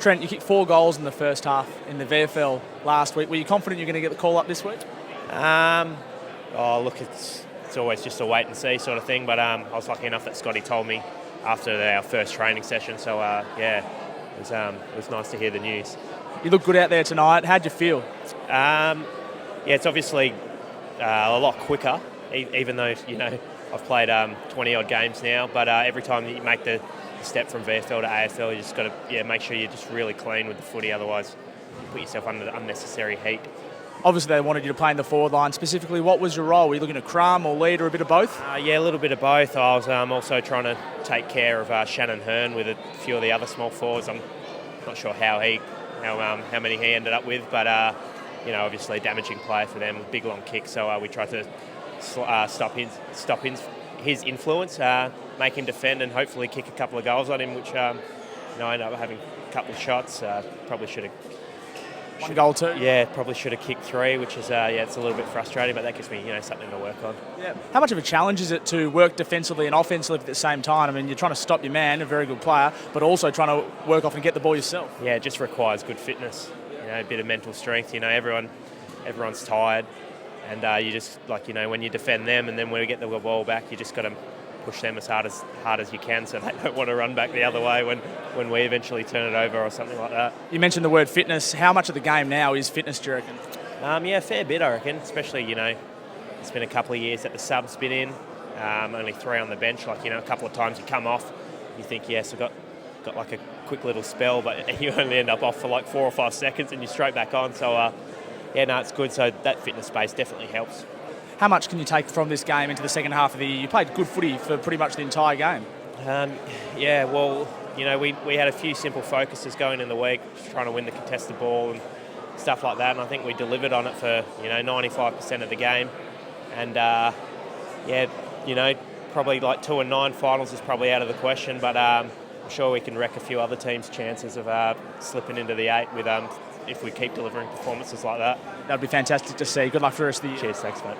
Trent, you kicked 4 goals in the first half in the VFL last week. Were you confident you're going to get the call up this week? Look, it's always just a wait and see sort of thing. But I was lucky enough that Scotty told me after our first training session. So it was nice to hear the news. You look good out there tonight. How'd you feel? It's obviously a lot quicker, even though I've played 20 odd games now. But every time you make the step from VFL to AFL, you just got to make sure you're just really clean with the footy. Otherwise, you put yourself under unnecessary heat. Obviously, they wanted you to play in the forward line. Specifically, what was your role? Were you looking at crumb or lead or a bit of both? A little bit of both. I was also trying to take care of Shannon Hearn with a few of the other small forwards. I'm not sure how many he ended up with, but obviously a damaging player for them, big long kick. So we tried to stop his influence, make him defend, and hopefully kick a couple of goals on him, which I ended up having a couple of shots. Probably should have. 1 goal too? Yeah, probably should have kicked 3, which is it's a little bit frustrating, but that gives me something to work on. Yeah. How much of a challenge is it to work defensively and offensively at the same time? I mean, you're trying to stop your man, a very good player, but also trying to work off and get the ball yourself. Yeah, it just requires good fitness, a bit of mental strength. Everyone's tired, and you just when you defend them, and then when we get the ball back, you just got to push them as hard as you can, so they don't want to run back the other way when we eventually turn it over or something like that. You mentioned the word fitness. How much of the game now is fitness, do you reckon? A fair bit, I reckon. Especially, it's been a couple of years that the sub's been in, only 3 on the bench. A couple of times you come off, you think, yes, I've got like a quick little spell, but you only end up off for like 4 or 5 seconds and you're straight back on. So, it's good. So that fitness space definitely helps. How much can you take from this game into the second half of the year? You played good footy for pretty much the entire game. We had a few simple focuses going in the week, just trying to win the contested ball and stuff like that, and I think we delivered on it for 95% of the game. And probably like 2 and 9 finals is probably out of the question, but I'm sure we can wreck a few other teams' chances of slipping into the 8 with if we keep delivering performances like that. That'd be fantastic to see. Good luck for the rest of the year. Cheers, thanks mate.